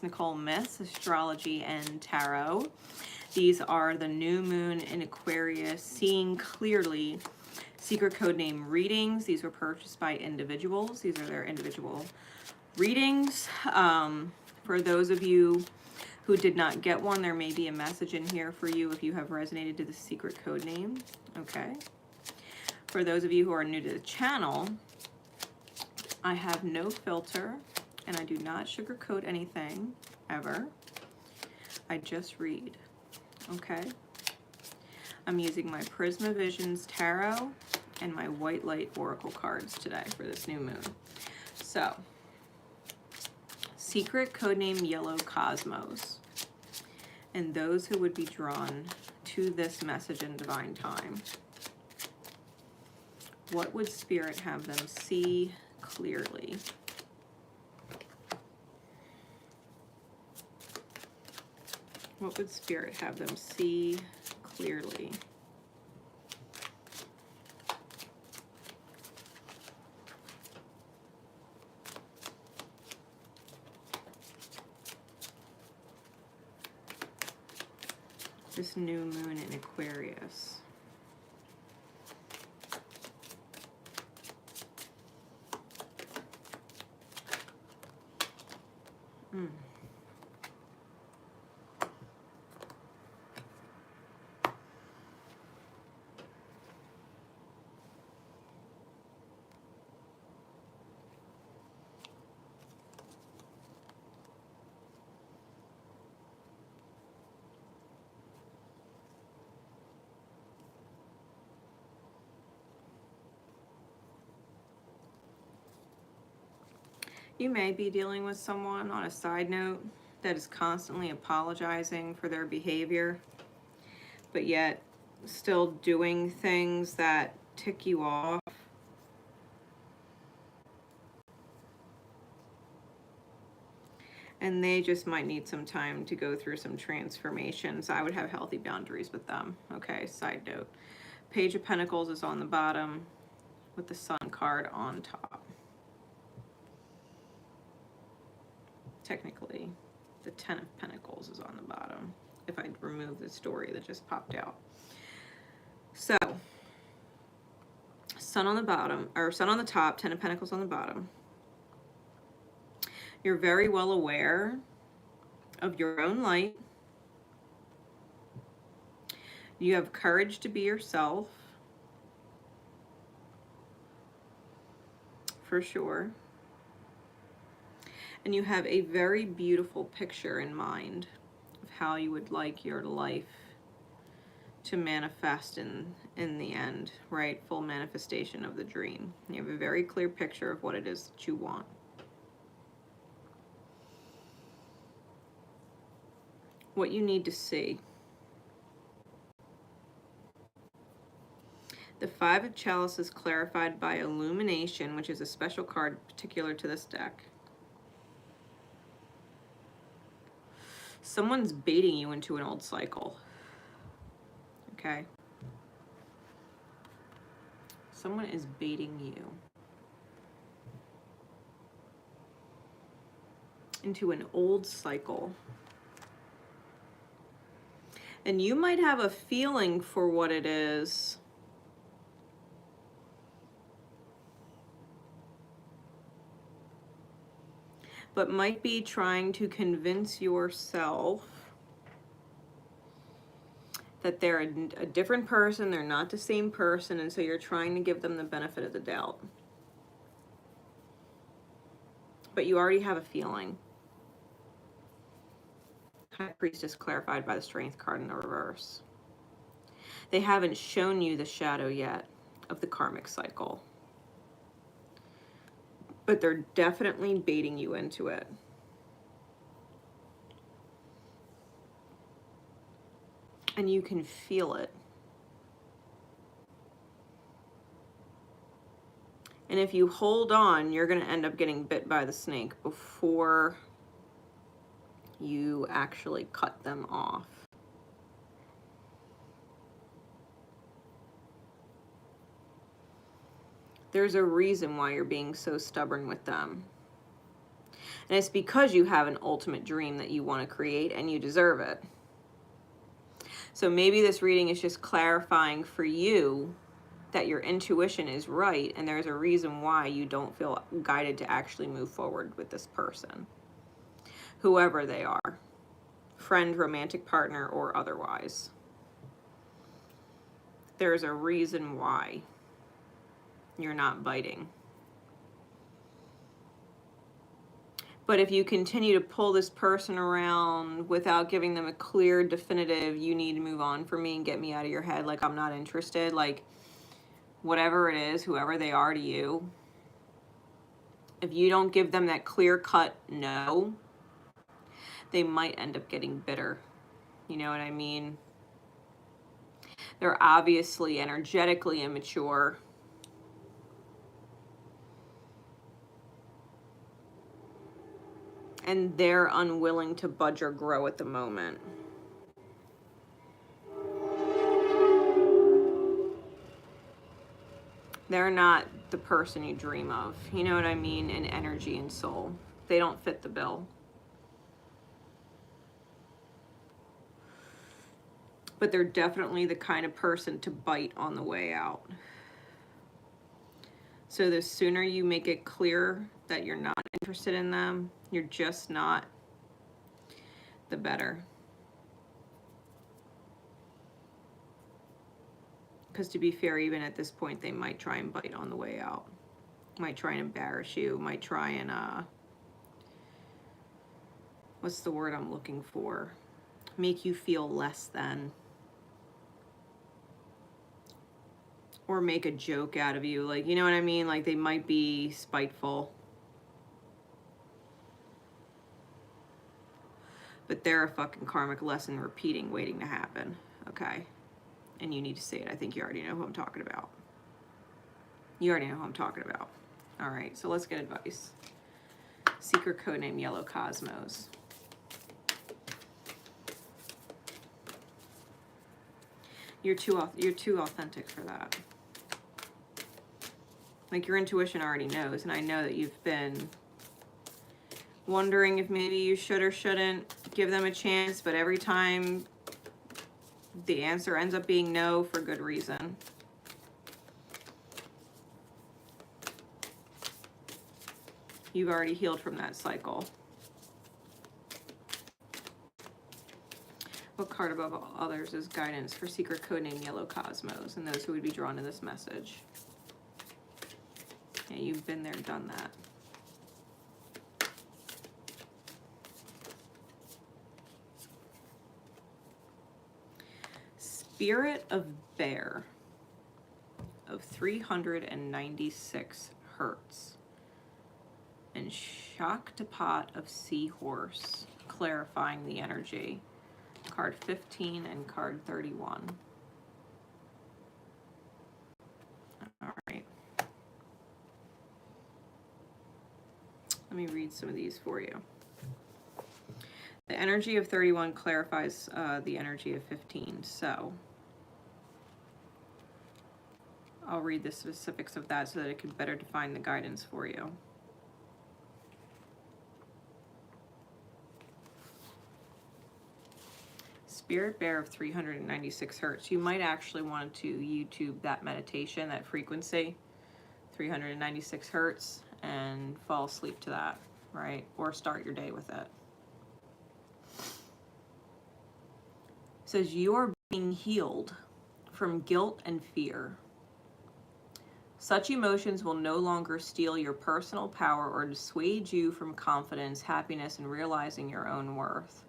Nicole Myths, Astrology and Tarot. These are the new moon in Aquarius, seeing clearly secret code name readings. These were purchased by individuals. These are their individual readings. For those of you who did not get one, there may be a message in here for you if you have resonated to the secret code name. Okay. For those of you who are new to the channel, I have no filter and I do not sugarcoat anything ever. I just read. Okay. I'm using my Prisma Visions Tarot and my White Light Oracle cards today for this new moon. So, secret codename Yellow Cosmos. And those who would be drawn to this message in divine time. What would Spirit have them see clearly? What would Spirit have them see clearly? This new moon in Aquarius. You may be dealing with someone, on a side note, that is constantly apologizing for their behavior, but yet still doing things that tick you off. And they just might need some time to go through some transformations. I would have healthy boundaries with them. Okay, side note. Page of Pentacles is on the bottom with the Sun card on top. Technically, the Ten of Pentacles is on the bottom, if I remove the story that just popped out. So, Sun on the bottom, or Sun on the top, Ten of Pentacles on the bottom. You're very well aware of your own light. You have courage to be yourself, for sure. And you have a very beautiful picture in mind of how you would like your life to manifest in the end, right? Full manifestation of the dream. You have a very clear picture of what it is that you want. What you need to see. The Five of Chalice is clarified by Illumination, which is a special card particular to this deck. Someone's baiting you into an old cycle. Okay? Someone is baiting you into an old cycle. And you might have a feeling for what it is. But might be trying to convince yourself that they're a different person, they're not the same person, and so you're trying to give them the benefit of the doubt. But you already have a feeling. High Priestess clarified by the Strength card in the reverse. They haven't shown you the shadow yet of the karmic cycle. But they're definitely baiting you into it. And you can feel it. And if you hold on, you're going to end up getting bit by the snake before you actually cut them off. There's a reason why you're being so stubborn with them. And it's because you have an ultimate dream that you want to create and you deserve it. So maybe this reading is just clarifying for you that your intuition is right and there's a reason why you don't feel guided to actually move forward with this person, whoever they are, friend, romantic partner, or otherwise. There's a reason why you're not biting. But if you continue to pull this person around without giving them a clear, definitive, you need to move on for me and get me out of your head, like I'm not interested, like whatever it is, whoever they are to you, if you don't give them that clear-cut no, they might end up getting bitter. You know what I mean? They're obviously energetically immature. And they're unwilling to budge or grow at the moment. They're not the person you dream of. You know what I mean? In energy and soul. They don't fit the bill. But they're definitely the kind of person to bite on the way out. So the sooner you make it clear that you're not interested in them, you're just not, the better. Because to be fair, even at this point, they might try and bite on the way out. Might try and embarrass you. Might try and, what's the word I'm looking for? Make you feel less than. Or make a joke out of you. Like, you know what I mean? Like, they might be spiteful. But they're a fucking karmic lesson repeating, waiting to happen. Okay? And you need to see it. I think you already know who I'm talking about. You already know who I'm talking about. All right, so let's get advice. Secret codename Yellow Cosmos. You're too authentic for that. Like, your intuition already knows, and I know that you've been wondering if maybe you should or shouldn't give them a chance, but every time the answer ends up being no for good reason. You've already healed from that cycle. What card above all others is guidance for secret codename Yellow Cosmos and those who would be drawn to this message? Yeah, you've been there, done that. Spirit of Bear of 396 hertz. And Shaktipat of Seahorse, clarifying the energy. Card 15 and card 31. All right. Let me read some of these for you. The energy of 31 clarifies the energy of 15, so I'll read the specifics of that so that it can better define the guidance for you. Spirit Bear of 396 hertz. You might actually want to YouTube that meditation, that frequency, 396 hertz, and fall asleep to that, right? Or start your day with it. It says, you are being healed from guilt and fear. Such emotions will no longer steal your personal power or dissuade you from confidence, happiness, and realizing your own worth.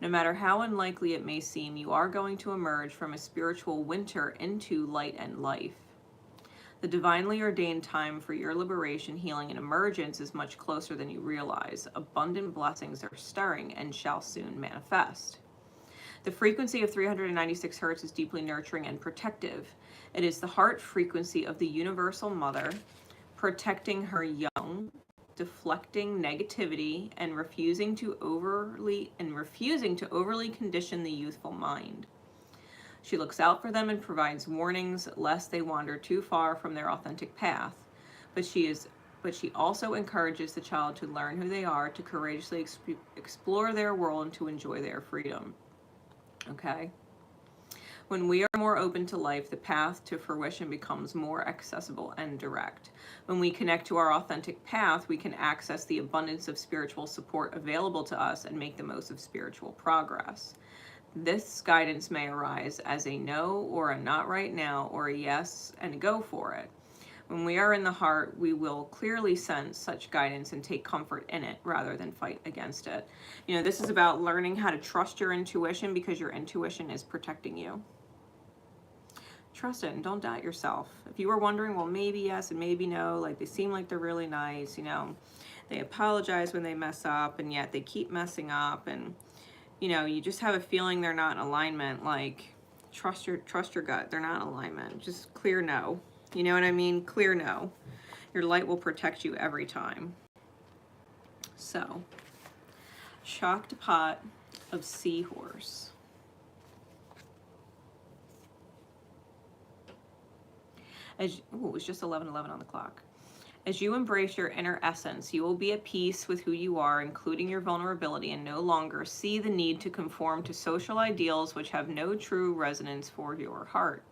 No matter how unlikely it may seem, you are going to emerge from a spiritual winter into light and life. The divinely ordained time for your liberation, healing, and emergence is much closer than you realize. Abundant blessings are stirring and shall soon manifest. The frequency of 396 hertz is deeply nurturing and protective. It is the heart frequency of the Universal Mother, protecting her young, deflecting negativity, and refusing to overly condition the youthful mind. She looks out for them and provides warnings lest they wander too far from their authentic path. But she is but she also encourages the child to learn who they are, to courageously explore their world, and to enjoy their freedom. Okay? When we are more open to life, the path to fruition becomes more accessible and direct. When we connect to our authentic path, we can access the abundance of spiritual support available to us and make the most of spiritual progress. This guidance may arise as a no or a not right now, or a yes and go for it. When we are in the heart, we will clearly sense such guidance and take comfort in it rather than fight against it. You know, this is about learning how to trust your intuition, because your intuition is protecting you. Trust it and don't doubt yourself. If you were wondering, well, maybe yes and maybe no, like they seem like they're really nice, you know, they apologize when they mess up and yet they keep messing up, and you know, you just have a feeling they're not in alignment, like trust your gut. They're not in alignment. Just clear no. You know what I mean? Clear no. Your light will protect you every time. So, shocked pot of seahorse. It was just 11:11 on the clock. As you embrace your inner essence, you will be at peace with who you are, including your vulnerability, and no longer see the need to conform to social ideals which have no true resonance for your heart.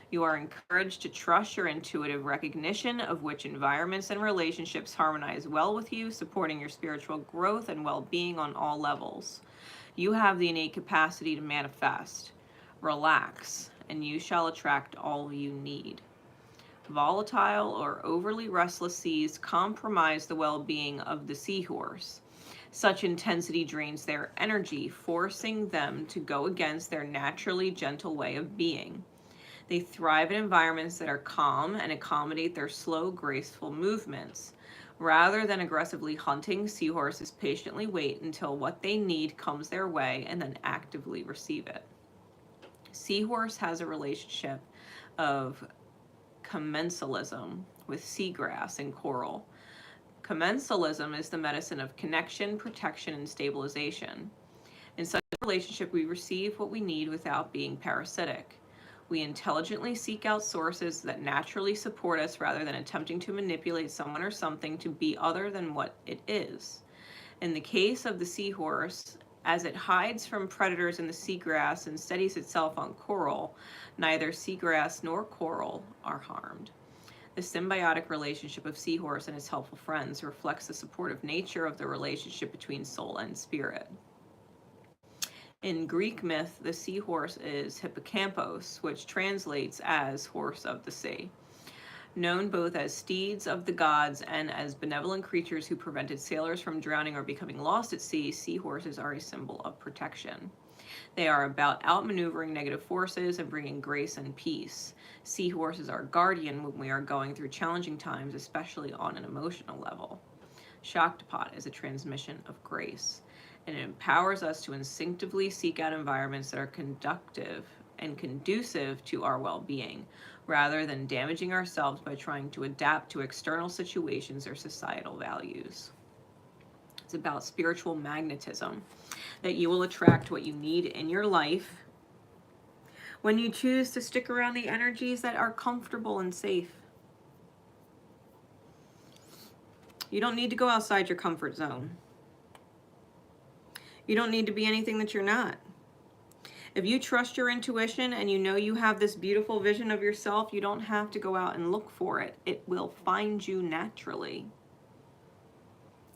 You are encouraged to trust your intuitive recognition of which environments and relationships harmonize well with you, supporting your spiritual growth and well-being on all levels. You have the innate capacity to manifest. Relax, and you shall attract all you need. Volatile or overly restless seas compromise the well-being of the seahorse. Such intensity drains their energy, forcing them to go against their naturally gentle way of being. They thrive in environments that are calm and accommodate their slow, graceful movements. Rather than aggressively hunting, seahorses patiently wait until what they need comes their way and then actively receive it. Seahorse has a relationship of commensalism with seagrass and coral. Commensalism is the medicine of connection, protection, and stabilization. In such a relationship, we receive what we need without being parasitic. We intelligently seek out sources that naturally support us rather than attempting to manipulate someone or something to be other than what it is. In the case of the seahorse, as it hides from predators in the seagrass and steadies itself on coral, neither seagrass nor coral are harmed. The symbiotic relationship of seahorse and its helpful friends reflects the supportive nature of the relationship between soul and spirit. In Greek myth, the seahorse is Hippocampos, which translates as horse of the sea. Known both as steeds of the gods and as benevolent creatures who prevented sailors from drowning or becoming lost at sea, seahorses are a symbol of protection. They are about outmaneuvering negative forces and bringing grace and peace. Seahorses are guardian when we are going through challenging times, especially on an emotional level. Shocked pot is a transmission of grace, and it empowers us to instinctively seek out environments that are conductive and conducive to our well-being, rather than damaging ourselves by trying to adapt to external situations or societal values. It's about spiritual magnetism, that you will attract what you need in your life when you choose to stick around the energies that are comfortable and safe. You don't need to go outside your comfort zone. You don't need to be anything that you're not. If you trust your intuition and you know you have this beautiful vision of yourself, you don't have to go out and look for it. It will find you naturally.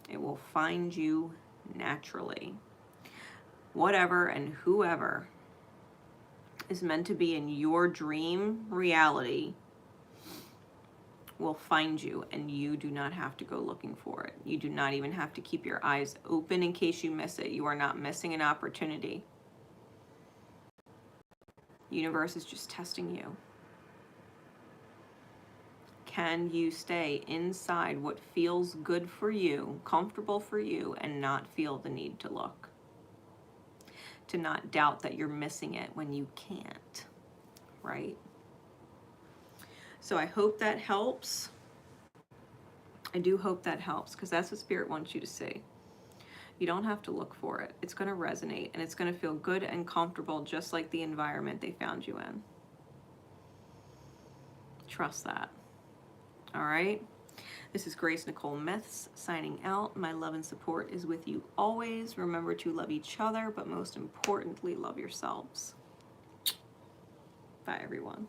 It will find you naturally. Whatever and whoever is meant to be in your dream reality will find you, and you do not have to go looking for it. You do not even have to keep your eyes open in case you miss it. You are not missing an opportunity. Universe is just testing you. Can you stay inside what feels good for you, comfortable for you, and not feel the need to look? To not doubt that you're missing it when you can't, right? So I hope that helps. I do hope that helps, because that's what Spirit wants you to see. You don't have to look for it. It's going to resonate, and it's going to feel good and comfortable, just like the environment they found you in. Trust that. All right? This is Grace Nicole Myths signing out. My love and support is with you always. Remember to love each other, but most importantly, love yourselves. Bye, everyone.